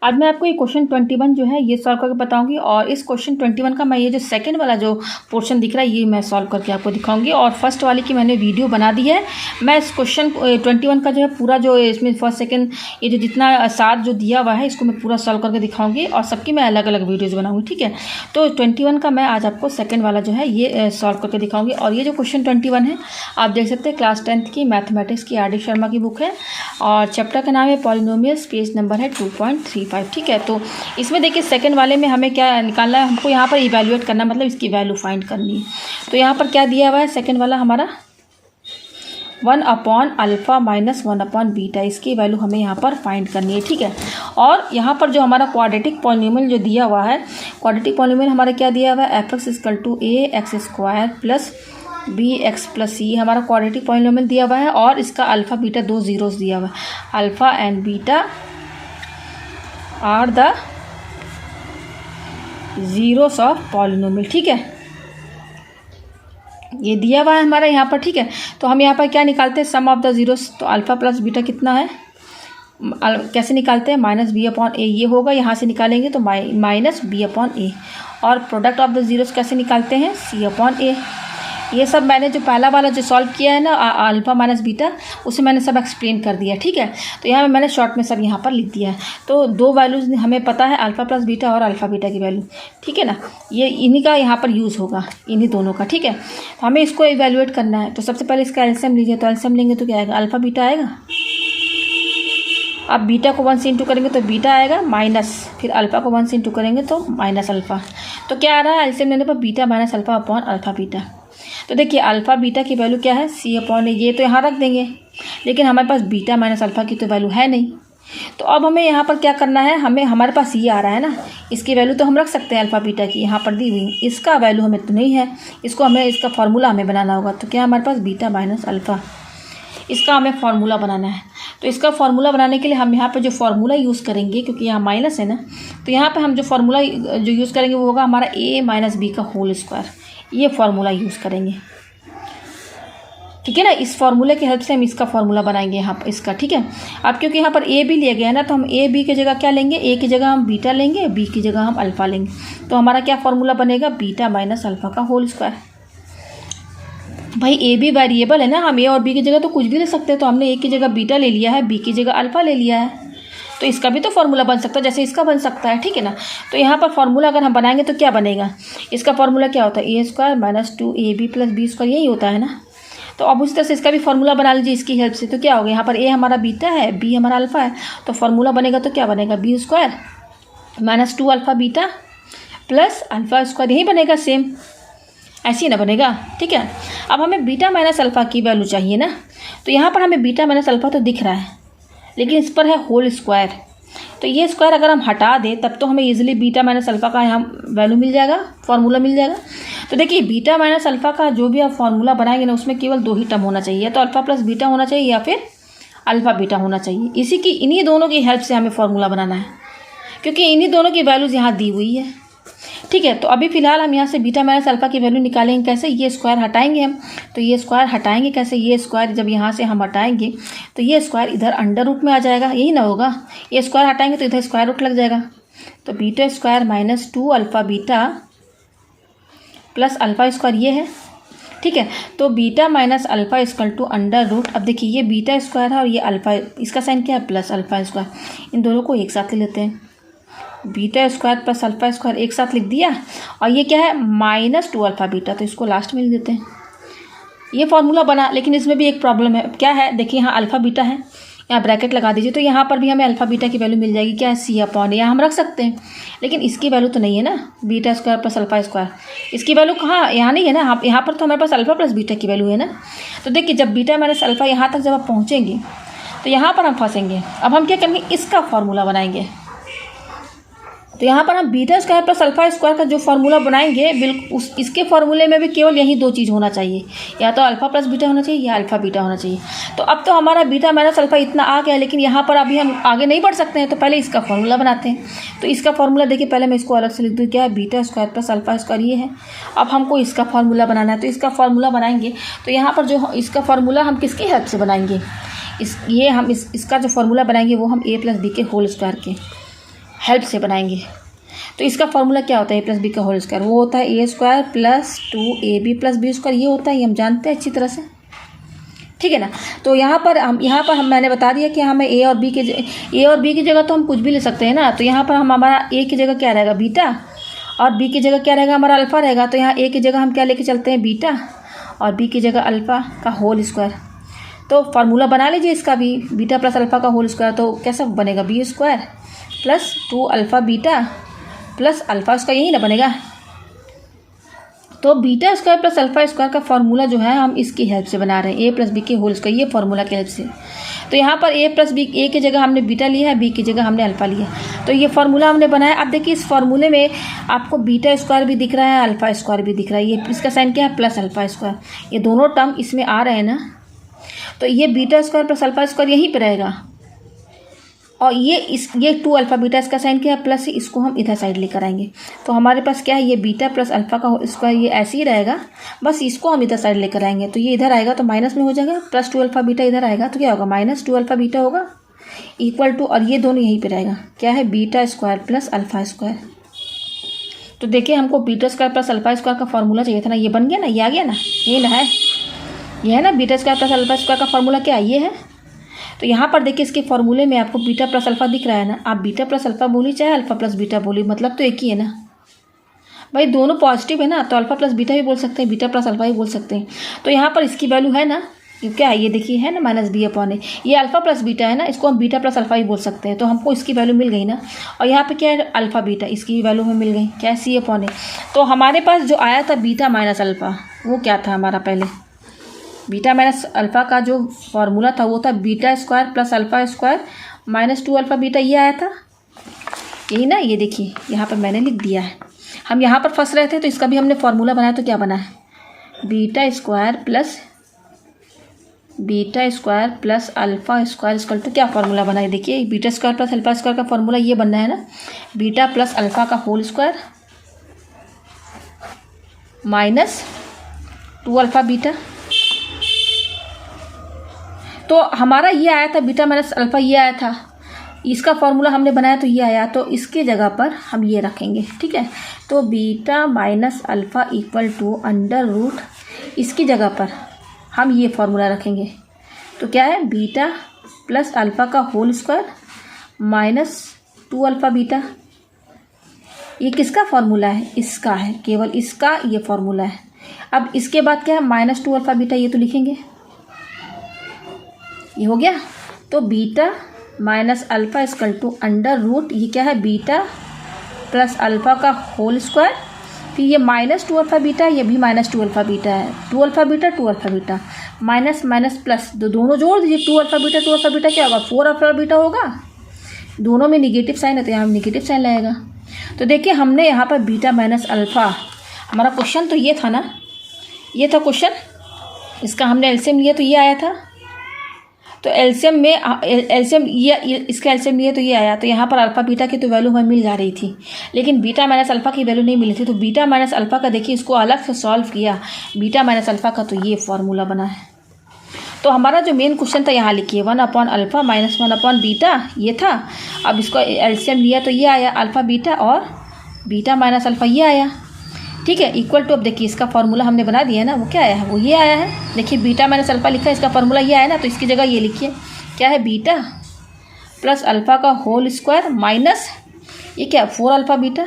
आज मैं आपको ये क्वेश्चन 21 जो है ये सॉल्व करके बताऊंगी और इस क्वेश्चन 21 का मैं ये जो सेकंड वाला जो पोर्शन दिख रहा है ये मैं सॉल्व करके आपको दिखाऊंगी। और फर्स्ट वाले की मैंने वीडियो बना दी है। मैं इस क्वेश्चन 21 का जो है पूरा जो इसमें फर्स्ट सेकंड ये जो जितना साथ जो दिया हुआ है इसको मैं पूरा सॉल्व करके दिखाऊंगी और सबकी मैं अलग अलग वीडियोज़ बनाऊँगी, ठीक है। तो 21 का मैं आज आपको सेकेंड वाला जो है ये सॉल्व करके दिखाऊँगी। और ये जो क्वेश्चन 21 है आप देख सकते हैं क्लास 10th की मैथमेटिक्स की RD शर्मा की बुक है और चैप्टर का नाम है पॉलिनोमियल्स, पेज नंबर है 2.35, ठीक है। तो इसमें देखिए सेकंड वाले में हमें क्या निकालना है, हमको यहाँ पर इवैल्यूएट करना, मतलब इसकी वैल्यू फाइंड करनी है। तो यहाँ पर क्या दिया हुआ है सेकंड वाला हमारा 1/α माइनस 1/β, इसकी वैल्यू हमें यहाँ पर फाइंड करनी है, ठीक है। और यहाँ पर जो हमारा क्वाड्रेटिक पॉलिनोमियल जो दिया हुआ है, क्वाड्रेटिक पॉलिनोमियल हमारा क्या दिया हुआ है f(x) = ax² plus bx plus c हमारा क्वाड्रेटिक पॉलिनोमियल दिया हुआ है। और इसका अल्फ़ा बीटा दो जीरोस दिया हुआ है, alpha and beta are the zeros of polynomial, ठीक है। ये दिया हुआ है हमारा यहाँ पर, ठीक है। तो हम यहाँ पर क्या निकालते हैं, सम ऑफ द जीरोस। तो अल्फ़ा प्लस बीटा कितना है, कैसे निकालते हैं, -b/a ये होगा, यहाँ से निकालेंगे तो -b/a। और प्रोडक्ट ऑफ द जीरोस कैसे निकालते हैं, c/a। ये सब मैंने जो पहला वाला जो सॉल्व किया है ना अल्फ़ा माइनस बीटा, उसे मैंने सब एक्सप्लेन कर दिया, ठीक है। तो यहाँ मैंने शॉर्ट में सब यहाँ पर लिख दिया है। तो दो वैल्यूज़ हमें पता है, अल्फ़ा प्लस बीटा और अल्फ़ा बीटा की वैल्यू, ठीक है ना। ये इन्हीं का यहाँ पर यूज़ होगा, इन्हीं दोनों का, ठीक है। तो हमें इसको इवेल्युएट करना है। तो सबसे पहले इसका एलसीएम लीजिए। तो एलसीएम लेंगे तो क्या आएगा, अल्फ़ा बीटा आएगा। अब बीटा को 1 से इंटू करेंगे तो बीटा आएगा माइनस, फिर अल्फ़ा को 1 से इंटू करेंगे तो माइनस अल्फ़ा। तो क्या आ रहा है, एलसीएम लेने पर beta minus alpha upon alpha beta. तो देखिए अल्फ़ा बीटा की वैल्यू क्या है, c/a। ये तो यहाँ रख देंगे, लेकिन हमारे पास बीटा माइनस अल्फ़ा की तो वैल्यू है नहीं। तो अब हमें यहाँ पर क्या करना है, हमारे पास ये आ रहा है ना, इसकी वैल्यू तो हम रख सकते हैं अल्फ़ा बीटा की, यहाँ पर दी हुई। इसका वैल्यू हमें तो नहीं है, इसका फार्मूला हमें बनाना होगा। तो क्या हमारे पास बीटा माइनस अल्फ़ा, इसका हमें फार्मूला बनाना है। तो इसका फार्मूला बनाने के लिए हम यहाँ पर जो फार्मूला यूज़ करेंगे, क्योंकि यहाँ माइनस है ना, तो यहाँ पर हम जो फार्मूला जो यूज़ करेंगे वो होगा हमारा a - b का होल स्क्वायर। ये फार्मूला यूज़ करेंगे, ठीक है ना। इस फार्मूले की हेल्प से हम इसका फार्मूला बनाएंगे यहाँ पर इसका, ठीक है। अब क्योंकि यहाँ पर a भी लिया गया है ना, तो हम a b की जगह क्या लेंगे, a की जगह हम बीटा लेंगे, b की जगह हम अल्फ़ा लेंगे। तो हमारा क्या फार्मूला बनेगा, बीटा माइनस अल्फ़ा का होल स्क्वायर। भाई a b वेरिएबल है ना, हम a और b की जगह तो कुछ भी ले सकते हैं। तो हमने a की जगह बीटा ले लिया है, b की जगह अल्फ़ा ले लिया है, तो इसका भी तो फार्मूला बन सकता है जैसे इसका बन सकता है, ठीक है ना। तो यहाँ पर फार्मूला अगर हम बनाएंगे तो क्या बनेगा, इसका फार्मूला क्या होता है, a² - 2ab + b², यही होता है ना। तो अब उसी तरह से इसका भी फार्मूला बना लीजिए इसकी हेल्प से। तो क्या होगा, यहाँ पर a हमारा बीटा है, b हमारा अल्फ़ा है, तो फार्मूला बनेगा तो क्या बनेगा, b² - 2α बीटा प्लस α², यही बनेगा सेम, ऐसे ही ना बनेगा, ठीक है। अब हमें बीटा माइनस अल्फ़ा की वैल्यू चाहिए ना, तो यहाँ पर हमें बीटा माइनस अल्फ़ा तो दिख रहा है, लेकिन इस पर है होल स्क्वायर। तो ये स्क्वायर अगर हम हटा दें तब तो हमें इजीली बीटा माइनस अल्फ़ा का यहाँ वैल्यू मिल जाएगा, फार्मूला मिल जाएगा। तो देखिए बीटा माइनस अल्फ़ा का जो भी आप फार्मूला बनाएंगे ना, उसमें केवल दो ही टर्म होना चाहिए, तो अल्फ़ा प्लस बीटा होना चाहिए या फिर अल्फ़ा बीटा होना चाहिए। इन्हीं दोनों की हेल्प से हमें फार्मूला बनाना है, क्योंकि इन्हीं दोनों की वैल्यूज़ यहाँ दी हुई है, ठीक है। तो अभी फ़िलहाल हम यहाँ से बीटा माइनस अल्फ़ा की वैल्यू निकालेंगे कैसे, ये स्क्वायर हटाएंगे हम। तो ये स्क्वायर हटाएंगे कैसे, ये स्क्वायर जब यहाँ से हम हटाएंगे तो ये स्क्वायर इधर अंडर रूट में आ जाएगा, यही ना होगा। ये स्क्वायर हटाएंगे तो इधर स्क्वायर रूट लग जाएगा। तो β² - 2α बीटा प्लस α² ये है, ठीक है। तो beta minus alpha = under root. अब देखिए ये β² है और ये अल्फ़ा, इसका साइन क्या है, प्लस α²। इन दोनों को एक साथ ले लेते हैं, β² प्लस α² एक साथ लिख दिया। और ये क्या है, -2α बीटा, तो इसको लास्ट में लिख देते हैं। ये फार्मूला बना, लेकिन इसमें भी एक प्रॉब्लम है। क्या है, देखिए यहाँ अल्फ़ा बीटा है, यहाँ ब्रैकेट लगा दीजिए, तो यहाँ पर भी हमें अल्फ़ा बीटा की वैल्यू मिल जाएगी, क्या है, c/a। यहाँ हम रख सकते हैं, लेकिन इसकी वैल्यू तो नहीं है ना, β² प्लस α², इसकी वैल्यू कहाँ, यहाँ नहीं है ना, यहाँ पर तो हमारे पास अल्फ़ा प्लस बीटा की वैल्यू है ना। तो देखिए जब बीटा माइनस अल्फ़ा यहाँ तक जब आप पहुँचेंगे तो यहाँ पर हम फंसेंगे। अब हम क्या करेंगे, इसका फार्मूला बनाएंगे। तो यहाँ पर हम β² प्लस α² का जो फार्मूला बनाएंगे, बिल्कुल इसके फार्मूले में भी केवल यही दो चीज़ होना चाहिए, या तो अल्फ़ा प्लस बीटा होना चाहिए या अल्फ़ा बीटा होना चाहिए। तो अब तो हमारा बीटा माइनस अल्फ़ा इतना आ गया, लेकिन यहाँ पर अभी हम आगे नहीं बढ़ सकते हैं, तो पहले इसका फार्मूला बनाते हैं। तो इसका फार्मूला देखिए, पहले मैं इसको अलग से लिख दूँ, क्या है, β² प्लस α² ये है। अब हमको इसका फार्मूला बनाना है, तो इसका फार्मूला बनाएंगे। तो यहाँ पर जो इसका फार्मूला हम किसकी हेल्प से बनाएंगे, इसका जो फार्मूला बनाएंगे वो हम a + b के होल स्क्वायर के हेल्प से बनाएंगे। तो इसका फॉर्मूला क्या होता है, ए प्लस बी का होल स्क्वायर, वो होता है A square plus 2ab plus B square, ये होता है, ये हम जानते हैं अच्छी तरह से, ठीक है ना। तो यहाँ पर हम मैंने बता दिया कि हमें ए और बी की जगह तो हम कुछ भी ले सकते हैं ना। तो यहाँ पर हम हमारा ए की जगह क्या रहेगा, बीटा, और बी की जगह क्या रहेगा, हमारा अल्फ़ा रहेगा। तो यहाँ ए की जगह हम क्या लेके चलते हैं, बीटा, और बी की जगह अल्फ़ा का होल स्क्वायर। तो फार्मूला बना लीजिए इसका भी, बीटा प्लस अल्फ़ा का होल स्क्वायर, तो कैसा बनेगा, B square plus 2 alpha beta plus alpha, उसका यही ना बनेगा। तो beta square plus alpha square का फार्मूला जो है हम इसकी हेल्प से बना रहे हैं, ए प्लस बी के होल स्क्वायर, ये फार्मूला की हेल्प से। तो यहाँ पर ए प्लस बी, ए की जगह हमने बीटा लिया है, बी की जगह हमने अल्फ़ा लिया, तो ये फार्मूला हमने बनाया। अब देखिए इस फार्मूले में आपको बीटा स्क्वायर भी दिख रहा है, अल्फ़ा स्क्वायर भी दिख रहा है, ये इसका साइन क्या है, प्लस अल्फ़ा स्क्वायर, ये दोनों टर्म इसमें आ रहे हैं ना। तो ये beta square plus alpha square यहीं पर रहेगा, और ये 2 अल्फ़ा बीटा, इसका साइन क्या है, प्लस, इसको हम इधर साइड लेकर आएंगे। तो हमारे पास क्या है, ये बीटा प्लस अल्फ़ा का स्क्वायर, ये ऐसे ही रहेगा, बस इसको हम इधर साइड लेकर आएंगे। तो ये इधर आएगा तो माइनस में हो जाएगा, प्लस 2 अल्फ़ा बीटा इधर आएगा तो क्या होगा, माइनस 2 अल्फ़ा बीटा होगा, इक्वल टू, और ये दोनों यहीं पर रहेगा, क्या है, beta square plus alpha square. तो देखिए हमको beta square plus alpha square का फॉर्मूला चाहिए था ना, ये बन गया ना, ये आ गया ना, ये ना है, ये है ना, beta square plus alpha square का फॉर्मूला क्या है, ये है। तो यहाँ पर देखिए इसके फॉर्मूले में आपको बीटा प्लस अल्फ़ा दिख रहा है ना, आप बीटा प्लस अल्फ़ा बोली चाहे अल्फ़ा प्लस बीटा बोली, मतलब तो एक ही है ना भाई, दोनों पॉजिटिव है ना, तो अल्फ़ा प्लस बीटा भी बोल सकते हैं, बीटा प्लस अल्फ़ा भी बोल सकते हैं। तो यहाँ पर इसकी वैल्यू है ना, ये क्या है, ये देखिए है ना, माइनस बी अपॉन ए, ये अल्फ़ा प्लस बीटा है ना, इसको हम बीटा प्लस अल्फ़ा भी बोल सकते हैं। तो हमको इसकी वैल्यू मिल गई ना, और यहाँ पे क्या है, अल्फ़ा बीटा, इसकी वैल्यू हमें मिल गई, क्या है, सी अपॉन ए। तो हमारे पास जो आया था बीटा माइनस अल्फ़ा, वो क्या था हमारा, पहले बीटा माइनस अल्फ़ा का जो फार्मूला था वो था beta square plus alpha square minus 2 alpha beta, ये आया था, यही ना। ये देखिए यहाँ पर मैंने लिख दिया है, हम यहाँ पर फंस रहे थे, तो इसका भी हमने फार्मूला बनाया, तो क्या बना है, beta square plus alpha square equal to, क्या फार्मूला बना है, देखिए beta square plus alpha square का फार्मूला ये बनना है ना, बीटा प्लस अल्फ़ा का whole square minus 2 alpha beta. तो हमारा ये आया था बीटा माइनस अल्फ़ा, ये आया था, इसका फॉर्मूला हमने बनाया तो ये आया, तो इसके जगह पर हम ये रखेंगे, ठीक है। तो beta minus alpha equal to under root, इसकी जगह पर हम ये फार्मूला रखेंगे। तो क्या है, बीटा प्लस अल्फ़ा का whole square minus 2 alpha beta, ये किसका फार्मूला है, इसका है, केवल इसका ये फार्मूला है। अब इसके बाद क्या है, माइनस 2 अल्फ़ा बीटा, ये तो लिखेंगे, ये हो गया। तो beta minus alpha equal to under root, ये क्या है, बीटा प्लस अल्फ़ा का होल स्क्वायर, फिर ये माइनस 2 अल्फ़ा बीटा, ये भी माइनस 2 अल्फ़ा बीटा है, 2 alpha beta minus minus plus, दोनों जोड़ दीजिए, 2 अल्फ़ा बीटा क्या होगा, 4 अल्फ़ा बीटा होगा, दोनों में निगेटिव साइन है तो यहाँ निगेटिव साइन लगेगा। तो देखिए हमने यहाँ पर बीटा माइनस अल्फ़ा, हमारा क्वेश्चन तो ये था ना, ये था क्वेश्चन, इसका हमने एलसीएम लिया तो ये आया था। तो एलसीएम में ये इसका एलसीएम लिए तो ये आया। तो यहाँ पर अल्फ़ा बीटा की तो वैल्यू हमें मिल जा रही थी, लेकिन बीटा माइनस अल्फ़ा की वैल्यू नहीं मिली थी। तो बीटा माइनस अल्फ़ा का देखिए, इसको अलग से सॉल्व किया, बीटा माइनस अल्फ़ा का, तो ये फार्मूला बना है। तो हमारा जो मेन क्वेश्चन था यहाँ लिखिए, 1 upon alpha minus 1 upon beta, ये था। अब इसको एलसीएम लिया तो ये आया, अल्फ़ा बीटा और बीटा माइनस अल्फ़ा ये आया, ठीक है, इक्वल टू। अब देखिए इसका फार्मूला हमने बना दिया है ना, वो क्या आया है, वो ये आया है। देखिए बीटा माइनस अल्फ़ा लिखा है, इसका फार्मूला ये आया ना, तो इसकी जगह ये लिखिए, क्या है, बीटा प्लस अल्फ़ा का होल स्क्वायर माइनस ये क्या, 4 अल्फ़ा बीटा।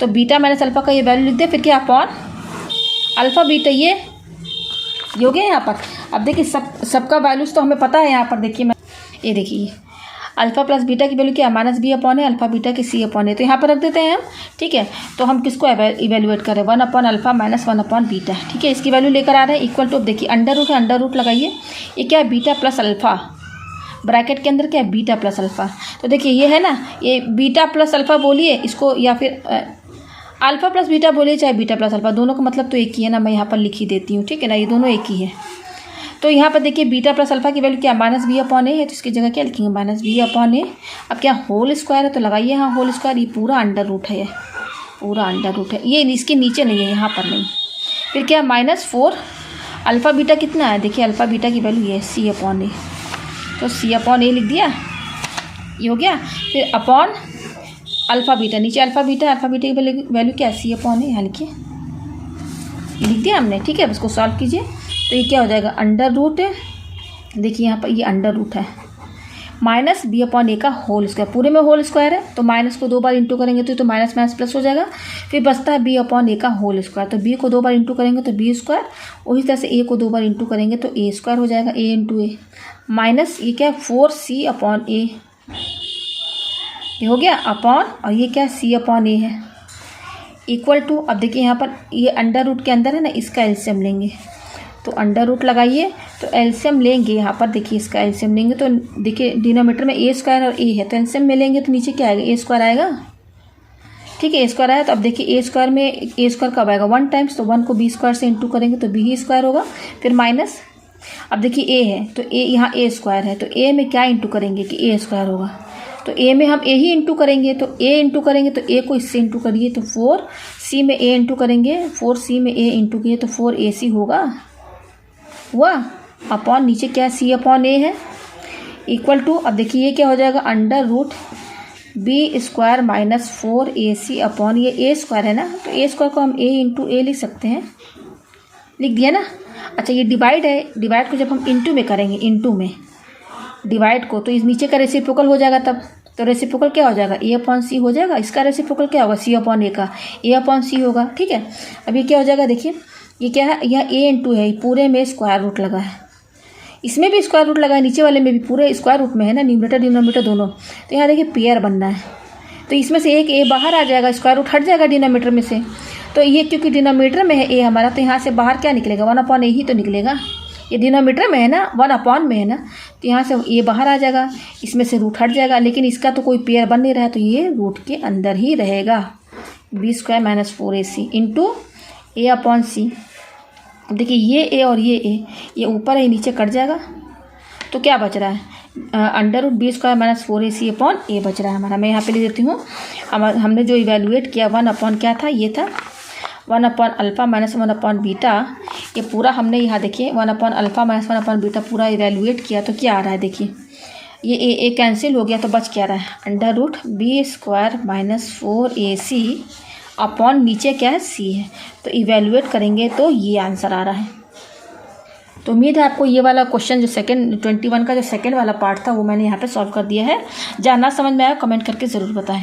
तो बीटा माइनस अल्फ़ा का ये वैल्यू लिख दे, फिर क्या, अपॉन अल्फ़ा बीटा, ये हो गया यहाँ पर। अब देखिए सबका वैल्यूज़ तो हमें पता है यहाँ पर। देखिए ये देखिए अल्फ़ा प्लस बीटा की वैल्यू क्या है, माइनस बी अपॉन है, अल्फ़ा बीटा की सी अपॉन है। तो यहाँ पर रख देते हैं हम, ठीक है। तो हम किसको इवेल्युएट करें, 1 upon alpha minus 1 upon beta, ठीक है। इसकी वैल्यू लेकर आ रहे हैं, इक्वल टू। अब देखिए अंडर रूट है, अंडर रूट लगाइए, ये क्या है, बीटा प्लस अल्फ़ा, ब्रैकेट के अंदर क्या है, बीटा प्लस अल्फ़ा। तो देखिए ये है ना, ये बीटा प्लस अल्फ़ा बोलिए इसको, या फिर अल्फ़ा प्लस बीटा बोलिए, चाहे बीटा प्लस अल्फ़ा, दोनों का मतलब तो एक ही है ना। मैं यहाँ पर लिख ही देती हूँ, ठीक है ना, ये दोनों एक ही है। तो यहाँ पर देखिए बीटा प्लस अल्फ़ा की वैल्यू क्या, माइनस बी अपॉन ए है, तो इसकी जगह क्या लिखेंगे, माइनस बी अपॉन ए। अब क्या होल स्क्वायर है, तो लगाइए यहाँ होल स्क्वायर, ये पूरा अंडर रूट है, ये पूरा अंडर रूट है, ये इसके नीचे नहीं है, यहाँ पर नहीं। फिर क्या, माइनस 4 अल्फ़ा बीटा कितना है, देखिए अल्फ़ा बीटा की वैल्यू ये सी अपॉन ए, तो सी अपॉन ए लिख दिया। ये हो गया। फिर अपॉन अल्फ़ा बीटा, नीचे अल्फ़ा बीटा की वैल्यू क्या है, सी अपॉन ए, यहाँ लिखिए, लिख दिया हमने, ठीक है। इसको सॉल्व कीजिए तो ये क्या हो जाएगा, अंडर रूट, देखिए यहाँ पर ये अंडर रूट है माइनस बी अपॉन ए का होल स्क्वायर, पूरे में होल स्क्वायर है तो माइनस को 2 बार इंटू करेंगे तो माइनस माइनस प्लस हो जाएगा। फिर बचता है बी अपॉन ए का होल स्क्वायर, तो बी को 2 बार इंटू करेंगे तो बी स्क्वायर, उसी तरह से ए को 2 बार इंटू करेंगे तो ए स्क्वायर हो जाएगा, ए इंटू ए माइनस ये क्या है 4c अपॉन ए, ये हो गया अपॉन, और ये क्या सी अपॉन ए है इक्वल टू, अब देखिए यहाँ पर ये अंडर रूट के अंदर है ना, इसका एलसीएम लेंगे तो अंडर रूट लगाइए तो एलसीएम लेंगे, यहाँ पर देखिए इसका एलसीएम लेंगे तो देखिए डिनोमीटर में ए स्क्वायर और ए है तो एलसीएम में लेंगे तो नीचे क्या आएगा, ए स्क्वायर आएगा, ठीक है। ए स्क्वायर आया तो अब देखिए ए स्क्वायर में ए स्क्वायर कब आएगा, 1 टाइम्स, तो 1 को बी स्क्वायर से इंटू करेंगे तो बी ही स्क्वायर होगा। फिर माइनस, अब देखिए ए है तो ए, यहाँ ए स्क्वायर है तो ए में क्या इंटू करेंगे कि ए स्क्वायर होगा, तो ए में हम ए ही इंटू करेंगे तो ए इंटू करेंगे तो ए को इससे इंटू करिए तो 4c में ए इंटू करेंगे, 4c में ए इंटू किए तो 4ac होगा, हुआ अपॉन नीचे क्या है सी अपॉन ए है इक्वल टू, अब देखिए ये क्या हो जाएगा under root B square minus 4ac upon ये ए स्क्वायर है ना, तो ए स्क्वायर को हम ए इंटू ए लिख सकते हैं, लिख दिया ना। अच्छा ये डिवाइड है, डिवाइड को जब हम इंटू में करेंगे, इंटू में डिवाइड को, तो इस नीचे का रेसिप्रोकल हो जाएगा तब, तो रेसिप्रोकल क्या हो जाएगा, ए अपॉन सी हो जाएगा, इसका रेसिप्रोकल क्या होगा, सी अपॉन ए का ए अपॉन सी होगा, ठीक है। अब ये क्या हो जाएगा, देखिए ये क्या है, यह ए इंटू है, पूरे में स्क्वायर रूट लगा है, इसमें भी स्क्वायर रूट लगा है, नीचे वाले में भी पूरे स्क्वायर रूट में है ना, न्यूमरेटर डिनोमिनेटर दोनों, तो यहाँ देखिए पेयर बनना है तो इसमें से एक ए बाहर आ जाएगा, स्क्वायर रूट हट जाएगा डिनोमिनेटर में से, तो ये क्योंकि डिनोमिनेटर में है ए हमारा, तो यहाँ से बाहर क्या निकलेगा, 1 अपॉन ए ही तो निकलेगा, ये डिनोमिनेटर में है ना, 1 अपॉन में है ना, तो यहाँ से ए बाहर आ जाएगा, इसमें से रूट हट जाएगा, लेकिन इसका तो कोई पेयर बन नहीं रहा है तो ये रूट के अंदर ही रहेगा, B square minus 4ac into A upon C. अब देखिए ये ए और ये ऊपर है, नीचे कट जाएगा तो क्या बच रहा है, under root B square minus 4ac upon A बच रहा है हमारा। मैं यहाँ पे लिख देती हूँ, हमने जो इवेलुएट किया 1 अपॉन क्या था, ये था 1 upon alpha minus 1 upon beta, ये पूरा हमने यहाँ देखिए 1 upon alpha minus 1 upon beta पूरा इवेलुएट किया तो क्या आ रहा है, देखिए ये ए कैंसिल हो गया तो बच क्या रहा है, under root B square minus 4ac upon नीचे क्या है सी है, तो इवेलुएट करेंगे तो ये आंसर आ रहा है। तो उम्मीद है आपको ये वाला क्वेश्चन जो 21 का जो सेकंड वाला पार्ट था वो मैंने यहाँ पे सॉल्व कर दिया है। जहाँ ना समझ में आया कमेंट करके ज़रूर बताएं।